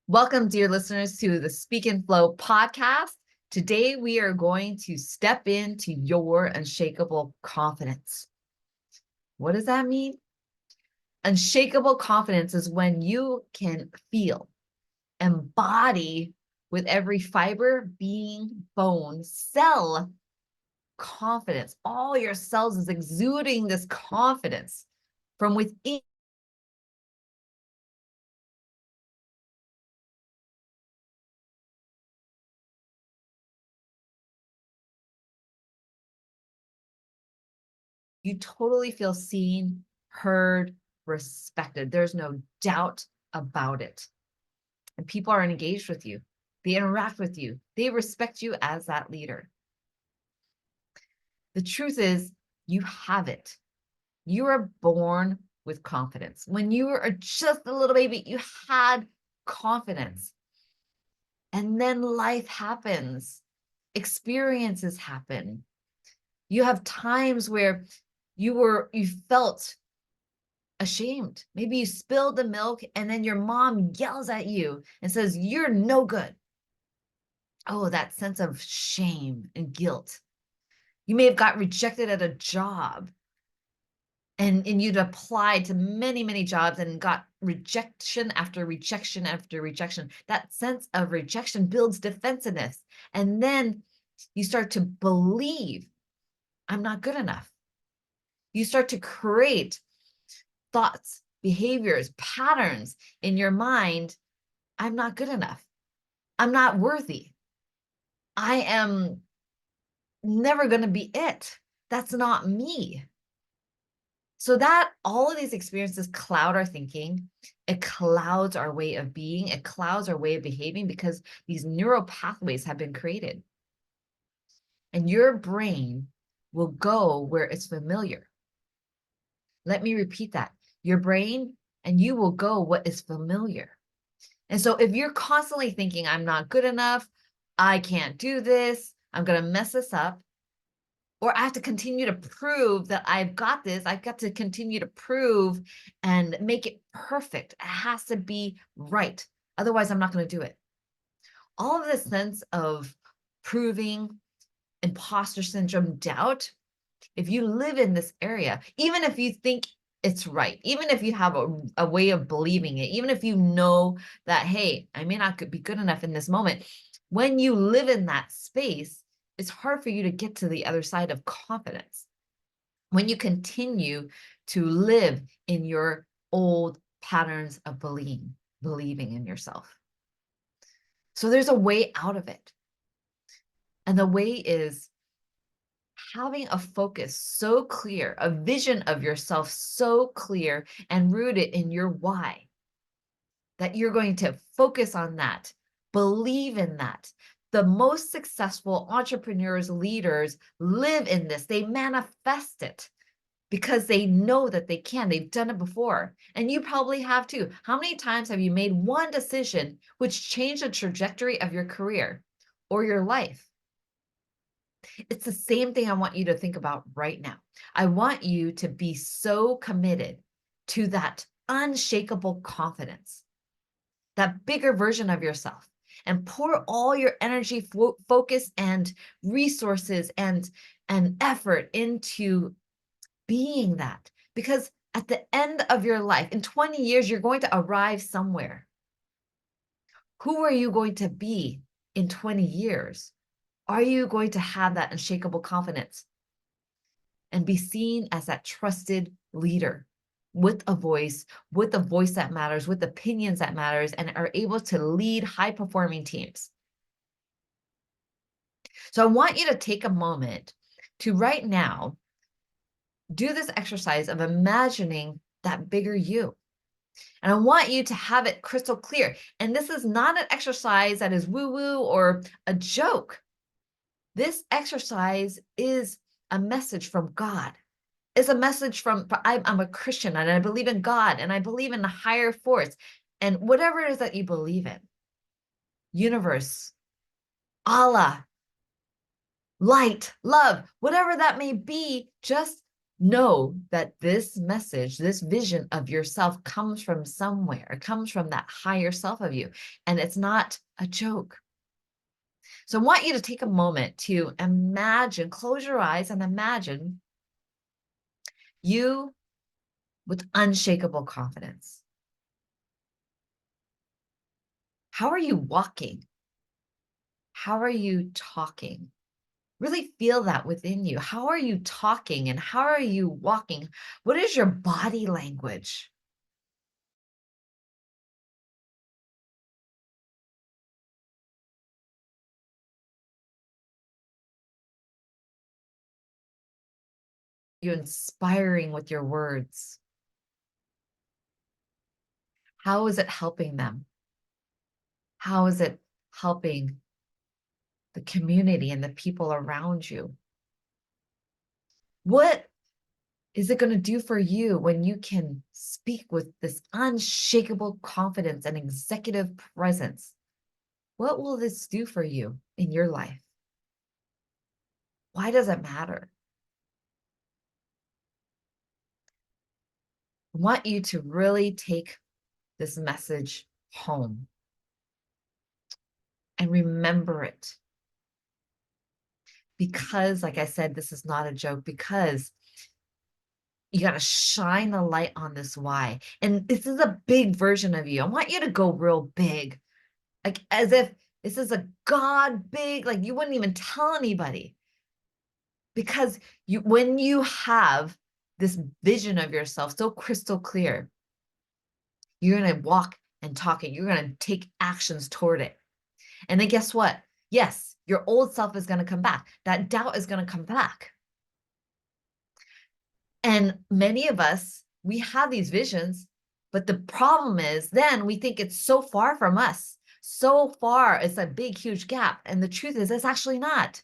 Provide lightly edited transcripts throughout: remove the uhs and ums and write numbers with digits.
Welcome, dear listeners, to the Speak and Flow podcast. Today, we are going to step into your unshakable confidence. What does that mean? Unshakable confidence is when you can feel, embody with every fiber, being, bone, cell confidence. All your cells is exuding this confidence from within. You totally feel seen, heard, respected. There's no doubt about it. And people are engaged with you. They interact with you. They respect you as that leader. The truth is, you have it. You are born with confidence. When you were just a little baby, you had confidence. And then life happens. Experiences happen. You have times where you felt ashamed. Maybe you spilled the milk and then your mom yells at you and says, "You're no good." Oh, that sense of shame and guilt. You may have got rejected at a job and you'd applied to many, many jobs and got rejection after rejection after rejection. That sense of rejection builds defensiveness. And then you start to believe, I'm not good enough. You start to create thoughts, behaviors, patterns in your mind. I'm not good enough. I'm not worthy. I am never going to be it. That's not me. So that all of these experiences cloud our thinking. It clouds our way of being. It clouds our way of behaving because these neural pathways have been created. And your brain will go where it's familiar. Let me repeat that. Your brain and you will go what is familiar. And so if you're constantly thinking, I'm not good enough, I can't do this, I'm going to mess this up, or I have to continue to prove that I've got this, I've got to continue to prove and make it perfect. It has to be right. Otherwise, I'm not going to do it. All of this sense of proving, imposter syndrome, doubt, if you live in this area, even if you think it's right, even if you have a way of believing it, even if you know that, hey, I may not be good enough in this moment, when you live in that space, it's hard for you to get to the other side of confidence. When you continue to live in your old patterns of believing in yourself. So there's a way out of it. And the way is having a focus so clear, a vision of yourself so clear and rooted in your why, that you're going to focus on that, believe in that. The most successful entrepreneurs, leaders live in this. They manifest it because they know that they can. They've done it before. And you probably have too. How many times have you made one decision which changed the trajectory of your career or your life? It's the same thing I want you to think about right now. I want you to be so committed to that unshakable confidence, that bigger version of yourself, and pour all your energy, focus, and resources and effort into being that. Because at the end of your life, in 20 years, you're going to arrive somewhere. Who are you going to be in 20 years? Are you going to have that unshakable confidence and be seen as that trusted leader with a voice that matters, with opinions that matters, and are able to lead high-performing teams? So I want you to take a moment to right now do this exercise of imagining that bigger you. And I want you to have it crystal clear. And this is not an exercise that is woo-woo or a joke. This exercise is a message from God. It's a message from, I'm a Christian and I believe in God and I believe in the higher force and whatever it is that you believe in. Universe, Allah, light, love, whatever that may be, just know that this message, this vision of yourself comes from somewhere. It comes from that higher self of you, and it's not a joke. So I want you to take a moment to imagine, close your eyes and imagine you with unshakable confidence. How are you walking? How are you talking? Really feel that within you. How are you talking and how are you walking? What is your body language? You inspiring with your words? How is it helping them? How is it helping the community and the people around you? What is it going to do for you when you can speak with this unshakable confidence and executive presence? What will this do for you in your life? Why does it matter? I want you to really take this message home and remember it. Because, like I said, this is not a joke, because you got to shine the light on this why. And this is a big version of you. I want you to go real big, like as if this is a God big, like you wouldn't even tell anybody. Because when you have this vision of yourself so crystal clear, you're going to walk and talk it. You're going to take actions toward it. And then guess what? Yes, your old self is going to come back. That doubt is going to come back. And many of us, we have these visions, but the problem is then we think it's so far from us. So far, it's a big, huge gap. And the truth is, it's actually not.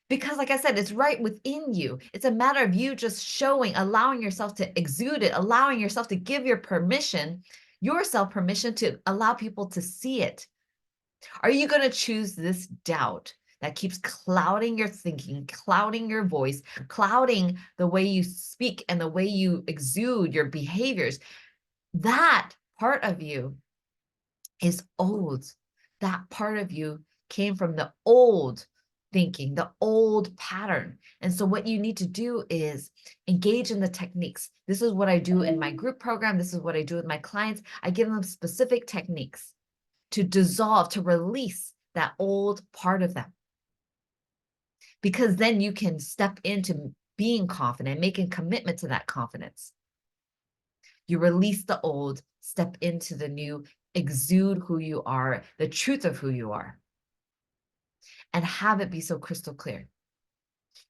Because, like I said, it's right within you. It's a matter of you just showing, allowing yourself to exude it, allowing yourself to give yourself permission to allow people to see it. Are you going to choose this doubt that keeps clouding your thinking, clouding your voice, clouding the way you speak and the way you exude your behaviors? That part of you is old. That part of you came from the old thinking, the old pattern. And so what you need to do is engage in the techniques. This is what I do in my group program. This is what I do with my clients. I give them specific techniques to dissolve, to release that old part of them. Because then you can step into being confident, making commitment to that confidence. You release the old, step into the new, exude who you are, the truth of who you are, and have it be so crystal clear.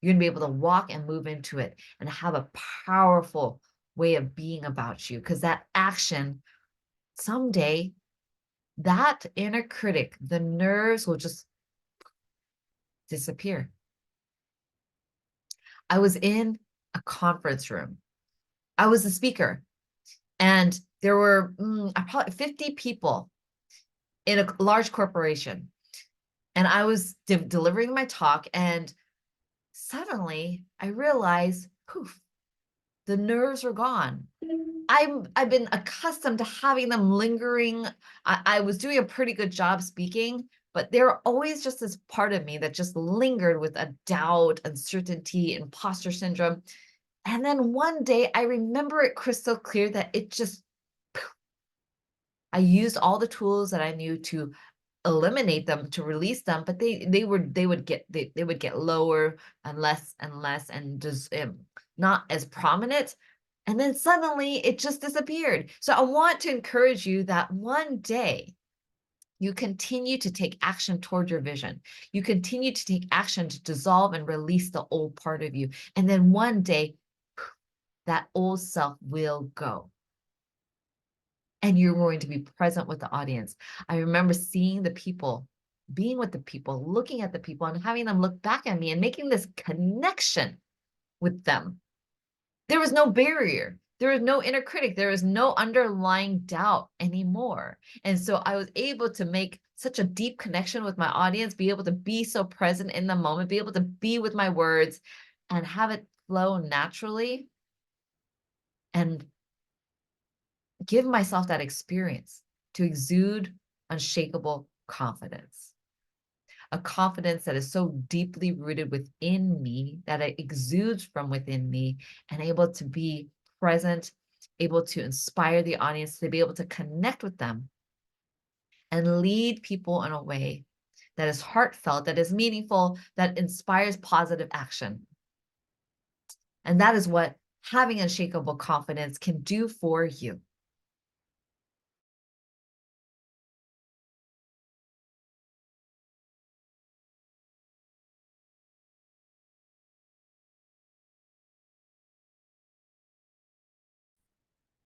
You're going to be able to walk and move into it and have a powerful way of being about you, because that action, someday, that inner critic, the nerves will just disappear. I was in a conference room. I was a speaker, and there were probably 50 people in a large corporation. And I was delivering my talk, and suddenly I realized, poof, the nerves are gone. I've been accustomed to having them lingering. I was doing a pretty good job speaking, but there were always just this part of me that just lingered with a doubt, uncertainty, imposter syndrome. And then one day I remember it crystal clear that it just, I used all the tools that I knew to eliminate them, to release them, but they would get lower and less and just not as prominent. And then suddenly it just disappeared. So I want to encourage you that one day you continue to take action toward your vision. You continue to take action to dissolve and release the old part of you. And then one day that old self will go. And you're going to be present with the audience. I remember seeing the people, being with the people, looking at the people, and having them look back at me and making this connection with them. There was no barrier. There was no inner critic. There was no underlying doubt anymore. And so I was able to make such a deep connection with my audience, be able to be so present in the moment, be able to be with my words and have it flow naturally. and give myself that experience to exude unshakable confidence. A confidence that is so deeply rooted within me, that it exudes from within me, and able to be present, able to inspire the audience, to be able to connect with them and lead people in a way that is heartfelt, that is meaningful, that inspires positive action. And that is what having unshakable confidence can do for you.